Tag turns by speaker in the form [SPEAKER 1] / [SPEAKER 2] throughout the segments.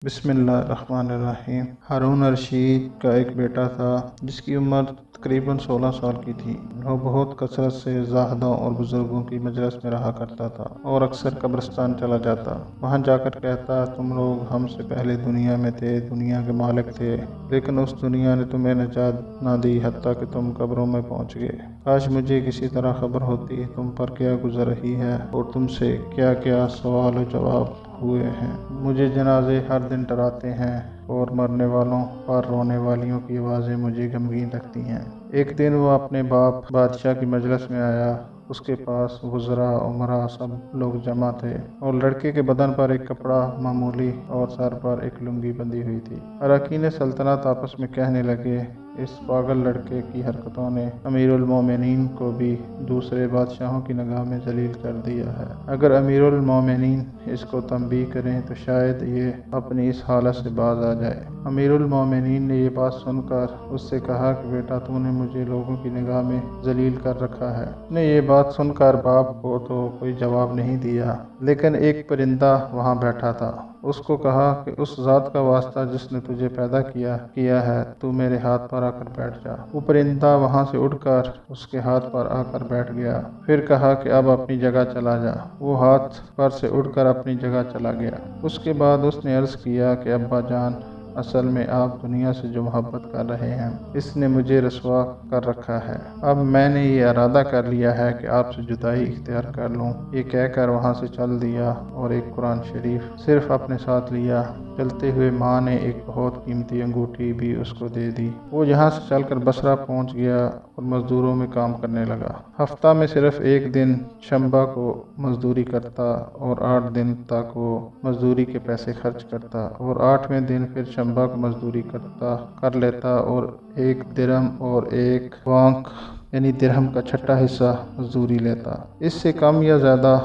[SPEAKER 1] بسم اللہ الرحمن الرحیم۔ ہارون رشید کا ایک بیٹا تھا جس کی عمر تقریباً 16 سال کی تھی۔ وہ بہت کثرت سے زاہدوں اور بزرگوں کی مجلس میں رہا کرتا تھا اور اکثر قبرستان چلا جاتا۔ وہاں جا کر کہتا، تم لوگ ہم سے پہلے دنیا میں تھے، دنیا کے مالک تھے، لیکن اس دنیا نے تمہیں نجات نہ دی حتیٰ کہ تم قبروں میں پہنچ گئے۔ کاش مجھے کسی طرح خبر ہوتی تم پر کیا گزر رہی ہے اور تم سے کیا کیا سوال و جواب ہوئے ہیں۔ مجھے جنازے ہر دن ڈراتے ہیں اور مرنے والوں پر رونے والیوں کی آوازیں مجھے غمگین رکھتی ہیں۔ ایک دن وہ اپنے باپ بادشاہ کی مجلس میں آیا۔ اس کے پاس وزراء، امراء سب لوگ جمع تھے اور لڑکے کے بدن پر ایک کپڑا معمولی اور سر پر ایک لنگی بندھی ہوئی تھی۔ اراکین سلطنت آپس میں کہنے لگے، اس پاگل لڑکے کی حرکتوں نے امیر المومنین کو بھی دوسرے بادشاہوں کی نگاہ میں ذلیل کر دیا ہے۔ اگر امیر المومنین اس کو تنبیہ کریں تو شاید یہ اپنی اس حالت سے باز آ جائے۔ امیر المومنین نے یہ بات سن کر اس سے کہا کہ بیٹا، تو نے مجھے لوگوں کی نگاہ میں ذلیل کر رکھا ہے۔ اس نے یہ بات سن کر باپ کو تو کوئی جواب نہیں دیا، لیکن ایک پرندہ وہاں بیٹھا تھا۔ اس کو کہا کہ اس ذات کا واسطہ جس نے تجھے پیدا کیا ہے، تو میرے ہاتھ پر آ کر بیٹھ جا۔ وہ پرندہ وہاں سے اڑ کر اس کے ہاتھ پر آ کر بیٹھ گیا، پھر کہا کہ اب اپنی جگہ چلا جا۔ وہ ہاتھ پر سے اڑ کر اپنی جگہ چلا گیا۔ اس کے بعد اس نے عرض کیا کہ ابا جان، اصل میں آپ دنیا سے جو محبت کر رہے ہیں اس نے مجھے رسوا کر رکھا ہے۔ اب میں نے یہ ارادہ کر لیا ہے کہ آپ سے جدائی اختیار کر لوں۔ یہ کہہ کر وہاں سے چل دیا اور ایک قرآن شریف صرف اپنے ساتھ لیا۔ چلتے ہوئے ماں نے ایک بہت قیمتی انگوٹھی بھی اس کو دے دی۔ وہ یہاں سے چل کر بصرہ پہنچ گیا اور مزدوروں میں کام کرنے لگا۔ ہفتہ میں صرف ایک دن شنبہ کو مزدوری کرتا اور 8 دن تک وہ مزدوری کے پیسے خرچ کرتا اور 8ویں دن پھر شنبہ کو مزدوری کر لیتا اور 1 درہم اور 1 وانق یعنی درہم کا چھٹا حصہ مزدوری لیتا۔ اس سے کم یا زیادہ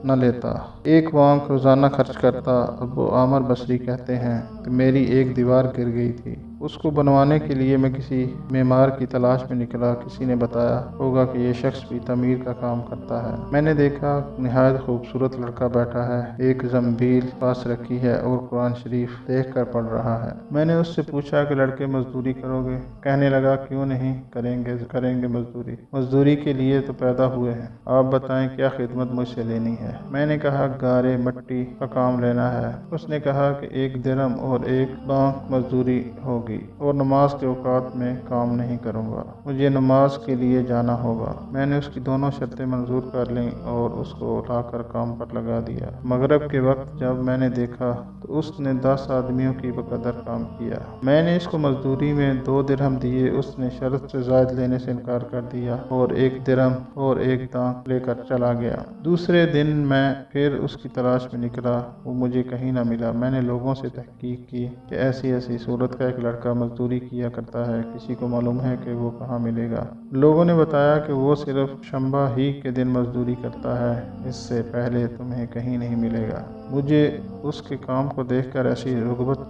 [SPEAKER 1] نہ لیتا۔ 1 وانق روزانہ خرچ کرتا۔ ابو عامر بصری کہتے ہیں کہ میری ایک دیوار گر گئی تھی۔ اس کو بنوانے کے لیے میں کسی معمار کی تلاش میں نکلا۔ کسی نے بتایا ہوگا کہ یہ شخص بھی تعمیر کا کام کرتا ہے۔ میں نے دیکھا نہایت خوبصورت لڑکا بیٹھا ہے، ایک زنبیل پاس رکھی ہے اور قرآن شریف دیکھ کر پڑھ رہا ہے۔ میں نے اس سے پوچھا کہ لڑکے مزدوری کرو گے؟ کہنے لگا، کیوں نہیں، کریں گے مزدوری۔ مزدوری کے لیے تو پیدا ہوئے ہیں۔ آپ بتائیں کیا خدمت مجھ سے لینی ہے؟ میں نے کہا گارے مٹی کا کام لینا ہے۔ اس نے کہا کہ 1 درہم اور 1 وانق مزدوری ہوگی اور نماز کے اوقات میں کام نہیں کروں گا۔ مجھے نماز کے لیے جانا ہوگا۔ میں نے اس کی دونوں شرطیں منظور کر لیں اور اس کو اٹھا کر کام پر لگا دیا۔ مغرب کے وقت جب میں نے دیکھا تو اس نے 10 آدمیوں کی بقدر کام کیا۔ میں نے اس کو مزدوری میں 2 درہم دیے۔ اس نے شرط سے زائد لینے سے انکار کر دیا اور 1 درہم اور 1 دانق لے کر چلا گیا۔ دوسرے دن میں پھر اس کی تلاش میں نکلا۔ وہ مجھے کہیں نہ ملا۔ میں نے لوگوں سے تحقیق کی کہ ایسی صورت کا ایک لڑکا مزدوری کیا کرتا ہے، کسی کو معلوم ہے کہ وہ کہاں ملے گا؟ لوگوں نے بتایا کہ وہ صرف شنبہ ہی کے دن مزدوری کرتا ہے، اس سے پہلے تمہیں کہیں نہیں ملے گا۔ مجھے اس کے کام کو دیکھ کر ایسی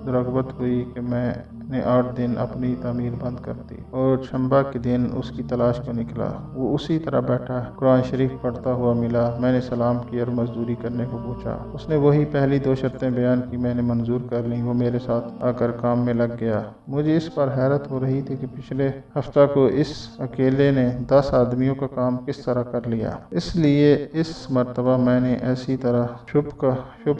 [SPEAKER 1] رغبت ہوئی کہ میں نے 8 دن اپنی تعمیر بند کر دی اور شنبہ کے دن اس کی تلاش کو نکلا۔ وہ اسی طرح بیٹھا قرآن شریف پڑھتا ہوا ملا۔ میں نے سلام کیا اور مزدوری کرنے کو پوچھا۔ اس نے وہی پہلی 2 شرطیں بیان کی، میں نے منظور کر لیں۔ وہ میرے ساتھ آ کر کام میں لگ گیا۔ مجھے اس پر حیرت ہو رہی تھی کہ پچھلے ہفتہ کو اس اکیلے نے 10 آدمیوں کا کام کس طرح کر لیا۔ اس لیے اس مرتبہ میں نے ایسی طرح چھپ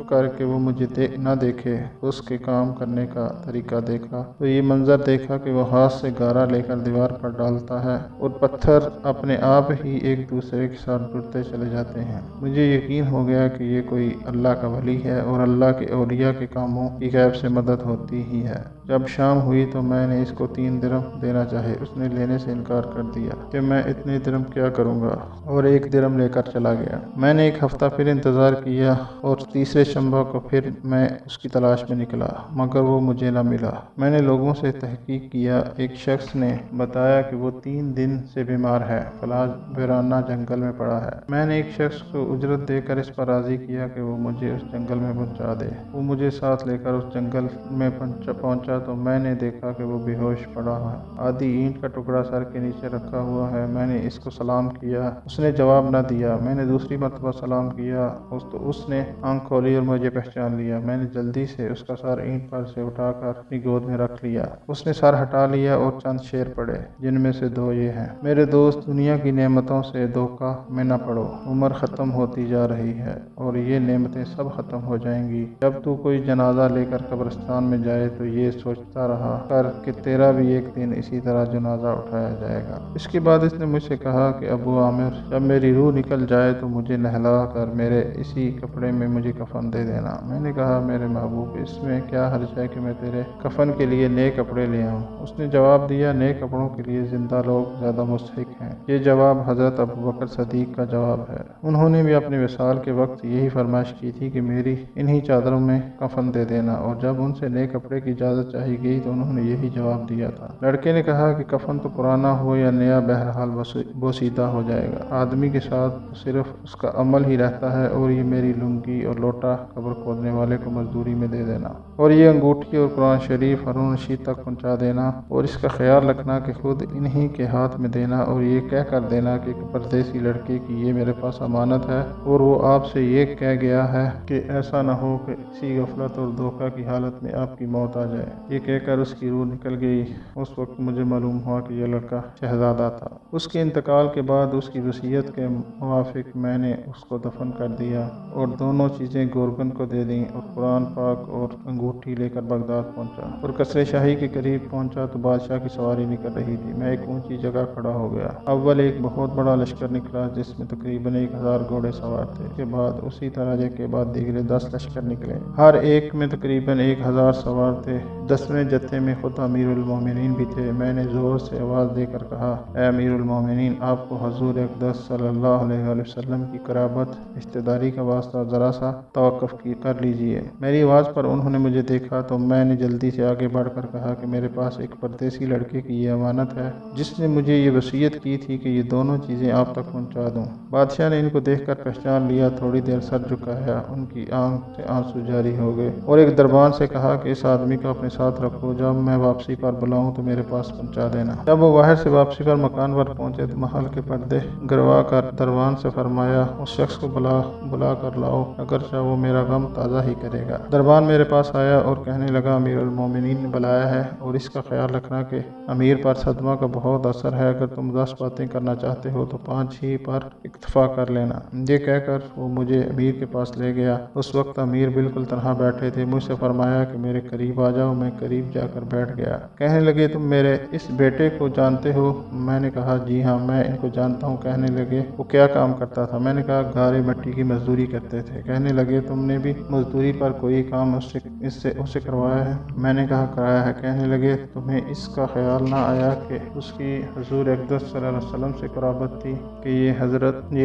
[SPEAKER 1] کر کے وہ مجھے نہ دیکھے اس کے کام کرنے کا طریقہ دیکھا تو یہ منظر دیکھا کہ وہ ہاتھ سے گارا لے کر دیوار پر ڈالتا ہے اور پتھر اپنے آپ ہی ایک دوسرے کے ساتھ جڑتے چلے جاتے ہیں۔ مجھے یقین ہو گیا کہ یہ کوئی اللہ کا ولی ہے اور اللہ کے اولیاء کے کاموں کی غیب سے مدد ہوتی ہی ہے۔ جب شام ہوئی تو میں نے اس کو 3 درہم دینا چاہے۔ اس نے لینے سے انکار کر دیا کہ میں اتنے درہم کیا کروں گا اور 1 درہم لے کر چلا گیا۔ میں نے 1 ہفتہ پھر انتظار کیا اور تیسرے شنبہ کو پھر میں اس کی تلاش میں نکلا، مگر وہ مجھے نہ ملا۔ میں نے لوگوں سے تحقیق کیا، ایک شخص نے بتایا کہ وہ 3 دن سے بیمار ہے، فلاں ویرانہ جنگل میں پڑا ہے۔ میں نے ایک شخص کو اجرت دے کر اس پر راضی کیا کہ وہ مجھے اس جنگل میں پہنچا دے۔ وہ مجھے ساتھ لے کر اس جنگل میں پہنچا تو میں نے دیکھا کہ وہ بے ہوش پڑا ہے، آدھی اینٹ کا ٹکڑا سر کے نیچے رکھا ہوا ہے۔ میں نے اس کو سلام کیا، اس نے جواب نہ دیا۔ میں نے دوسری مرتبہ سلام کیا تو اس نے آنکھ کھولی اور مجھے پہچان لیا۔ میں نے جلدی سے اس کا سر اینٹ پر سے اٹھا کر اپنی گود میں رکھ لیا۔ اس نے سر ہٹا لیا اور چند شعر پڑھے، جن میں سے 2 یہ ہیں: میرے دوست، دنیا کی نعمتوں سے دھوکہ میں نہ پڑو، عمر ختم ہوتی جا رہی ہے اور یہ نعمتیں سب ختم ہو جائیں گی۔ جب تو کوئی جنازہ لے کر قبرستان میں جائے تو یہ سوچتا رہا کر کہ تیرا بھی ایک دن اسی طرح جنازہ اٹھایا جائے گا۔ اس کے بعد اس نے مجھ سے کہا کہ ابو عامر، جب میری روح نکل جائے تو مجھے نہلا کر میرے اسی کپڑے میں مجھے کفن دے دینا۔ میں نے کہا، میرے محبوب، اس میں کیا حرج ہے کہ میں تیرے کفن کے لیے نئے کپڑے لے آؤں؟ اس نے جواب دیا، نئے کپڑوں کے لیے زندہ لوگ زیادہ مستحق ہیں۔ یہ جواب حضرت ابوبکر صدیق کا جواب ہے۔ انہوں نے بھی اپنے وصال کے وقت یہی فرمائش کی تھی کہ میری انہی چادروں میں کفن دے دینا، اور جب ان سے نئے کپڑے کی اجازت چاہی گئی تو انہوں نے یہی جواب دیا تھا۔ لڑکے نے کہا کہ کفن تو پرانا ہو یا نیا، بہرحال بوسیدہ ہو جائے گا۔ آدمی کے ساتھ تو صرف اس کا عمل ہی رہتا ہے، اور یہ میری لنگی اور لوٹا قبر کھودنے والے کو مزدوری میں دے دینا، اور یہ انگوٹھی اور قرآن شریف ہارون رشید تک پہنچا دینا، اور اس کا خیال رکھنا کہ خود انہی کے ہاتھ میں دینا، اور یہ کہہ کر دینا کہ ایک پردیسی لڑکے کی یہ میرے پاس امانت ہے، اور وہ آپ سے یہ کہہ گیا ہے کہ ایسا نہ ہو کہ اسی غفلت اور دھوکہ کی حالت میں آپ کی موت آ جائے۔ یہ کہہ کر اس کی روح نکل گئی۔ اس وقت مجھے معلوم ہوا کہ یہ لڑکا شہزادہ تھا۔ اس کے انتقال کے بعد اس کی وصیت کے موافق میں نے اس کو دفن کر دیا اور دونوں چیزیں گورگن کو دے دیں، اور قرآن پاک اور انگوٹھی لے کر بغداد پہنچا، اور قصر شاہی کے قریب پہنچا تو بادشاہ کی سواری نکل رہی تھی۔ میں ایک اونچی جگہ کھڑا ہو گیا۔ اول ایک بہت بڑا لشکر نکلا جس میں تقریباً 1000 گھوڑے سوار تھے۔ اس کے بعد اسی طرح کے بعد دیگرے 10 لشکر نکلے، ہر ایک میں تقریباً 1000 سوار تھے۔ 10ویں جتھے میں خود امیر المومنین بھی تھے۔ میں نے زور سے آواز دے کر کہا، اے امیر المومنین، آپ کو حضور اقدس صلی اللہ علیہ وآلہ وسلم کی قرابت رشتہ داری کا واسطہ، ذرا سا توقف کر لیجئے۔ میری آواز پر انہوں نے مجھے دیکھا تو میں نے جلدی سے آگے بڑھ کر کہا کہ میرے پاس ایک پردیسی لڑکے کی یہ امانت ہے جس نے مجھے یہ وصیت کی تھی کہ یہ دونوں چیزیں آپ تک پہنچا دوں۔ بادشاہ نے ان کو دیکھ کر پہچان لیا، تھوڑی دیر سر جھکایا، ان کی آنکھ سے آنسو جاری ہو گئے، اور ایک دربان سے کہا کہ اس آدمی کو اپنے ساتھ رکھو، جب میں واپسی پر بلاؤں تو میرے پاس پہنچا دینا۔ جب وہ باہر سے واپسی پر مکان پر پہنچے تو محل کے پردے گروا کر دربان سے فرمایا، اس شخص کو بلا کر لاؤ، اگرچہ وہ میرا غم تازہ ہی کرے گا۔ دربان میرے پاس آیا اور کہنے لگا، امیر المومنین نے بلایا ہے، اور اس کا خیال رکھنا کہ امیر پر صدمہ کا بہت اثر ہے، اگر تم 10 باتیں کرنا چاہتے ہو تو 5 ہی پر اکتفا کر لینا۔ یہ کہہ کر وہ مجھے امیر کے پاس لے گیا۔ اس وقت امیر بالکل تنہا بیٹھے تھے۔ مجھ سے فرمایا کہ میرے قریب آ جاؤ۔ میں قریب جا کر بیٹھ گیا۔ کہنے لگے، تم میرے اس بیٹے کو جانتے ہو؟ میں نے کہا، جی ہاں، میں ان کو جانتا ہوں۔ کہنے لگے، وہ کیا کام کرتا تھا؟ میں نے کہا، گارے مٹی کی مزدوری کرتے تھے۔ کہنے لگے، تم نے بھی مزدوری پر کوئی کام اسے کروایا ہے؟ میں نے کہا، کرایا ہے۔ کہنے لگے، تمہیں اس کا خیال نہ آیا کہ اس کی حضور اقدس صلی اللہ علیہ وسلم سے قرابت تھی کہ یہ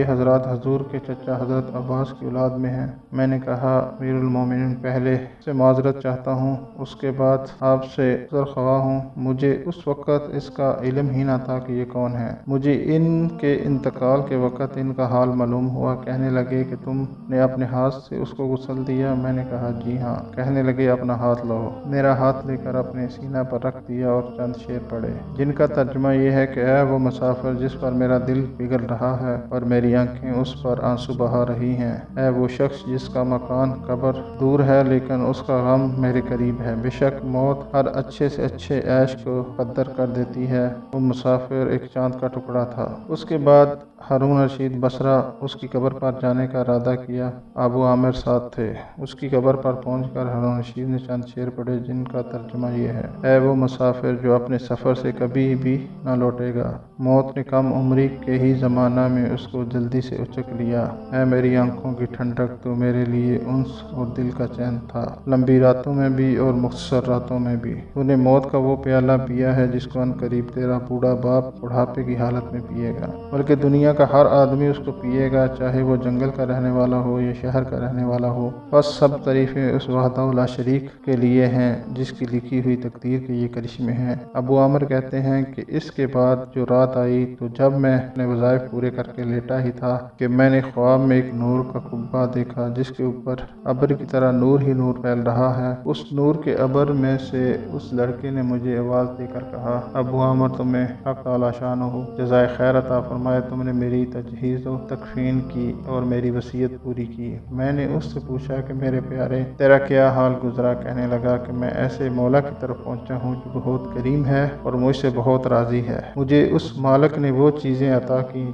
[SPEAKER 1] حضرات حضور کے چچا حضرت عباس کی اولاد میں ہیں؟ میں نے کہا، امیر المومنین، پہلے سے معذرت چاہتا ہوں، اس کے بعد آپ سے عذر خواہ ہوں۔ مجھے اس وقت اس کا علم ہی نہ تھا کہ یہ کون ہے۔ مجھے ان کے انتقال کے وقت ان کا حال معلوم ہوا۔ کہنے لگے کہ تم نے اپنے ہاتھ سے اس کو غسل دیا؟ میں نے کہا، جی ہاں۔ کہنے لگے، اپنا ہاتھ لاؤ۔ میرا ہاتھ لے کر اپنے سینہ پر رکھ دیا اور چند شعر پڑھے، جن کا ترجمہ یہ ہے کہ اے وہ مسافر جس پر میرا دل پگھل رہا ہے اور میری آنکھیں اس پر آنسو بہا رہی ہیں، اے وہ شخص جس کا مکان قبر دور ہے لیکن اس کا غم میرے قریب ہے، بے شک موت ہر اچھے سے اچھے عیش کو مقدر کر دیتی ہے، وہ مسافر ایک چاند کا ٹکڑا تھا۔ اس کے بعد ہارون رشید بصرہ اس کی قبر پر جانے کا ارادہ کیا۔ ابو عامر ساتھ تھے۔ اس کی قبر پر پہنچ کر ہارون رشید نے چند شعر پڑھے، جن کا ترجمہ یہ ہے، اے وہ مسافر جو اپنے سفر سے کبھی بھی نہ لوٹے گا، موت نے کم عمری کے ہی زمانہ میں اس کو جلدی سے اچک لیا، اے میری آنکھوں کی ٹھنڈک، تو میرے لیے انس اور دل کا چین تھا، لمبی راتوں میں بھی اور مختصر راتوں میں بھی۔ تو نے موت کا وہ پیالہ پیا ہے جس کو ان قریب تیرا بوڑھا باپ بڑھاپے کی حالت میں پیے گا، بلکہ دنیا دنیا کا ہر آدمی اس کو پیے گا، چاہے وہ جنگل کا رہنے والا ہو یا شہر کا رہنے والا ہو۔ بس سب تعریفیں اس وحدہ لا شریک کے لیے ہیں جس کی لکھی ہوئی تقدیر کے یہ کرشمے ہیں۔ ابو عامر کہتے ہیں کہ اس کے بعد جو رات آئی تو جب میں اپنے وظائف پورے کر کے لیٹا ہی تھا کہ میں نے خواب میں ایک نور کا قبہ دیکھا جس کے اوپر ابر کی طرح نور ہی نور پھیل رہا ہے۔ اس نور کے ابر میں سے اس لڑکے نے مجھے آواز دے کر کہا، ابو عامر تمہیں حق تعالی شانہ جزائے خیر عطا فرمائے، تم نے میری تجہیز و تکفین کی اور میری وصیت پوری کی۔ میں نے اس سے پوچھا کہ میرے پیارے تیرا کیا حال گزرا؟ کہنے لگا کہ میں ایسے مولا کی طرف پہنچا ہوں جو بہت کریم ہے اور مجھ سے بہت راضی ہے۔ مجھے اس مالک نے وہ چیزیں عطا کی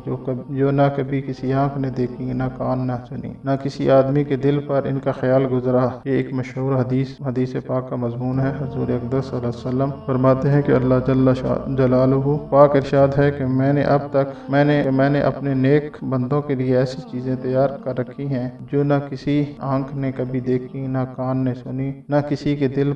[SPEAKER 1] جو نہ کبھی کسی آنکھ نے دیکھی، نہ کان نہ سنی، نہ کسی آدمی کے دل پر ان کا خیال گزرا۔ یہ ایک مشہور حدیث پاک کا مضمون ہے۔ حضور اقدس صلی اللہ علیہ وسلم فرماتے ہیں کہ اللہ جل جلالہ پاک ارشاد ہے کہ میں نے اپنے نیک بندوں کے لیے ایسی چیزیں تیار کر رکھی ہیں جو نہ کسی آنکھ نے کبھی دیکھی، نہ کان نے سنی، نہ کسی کے دل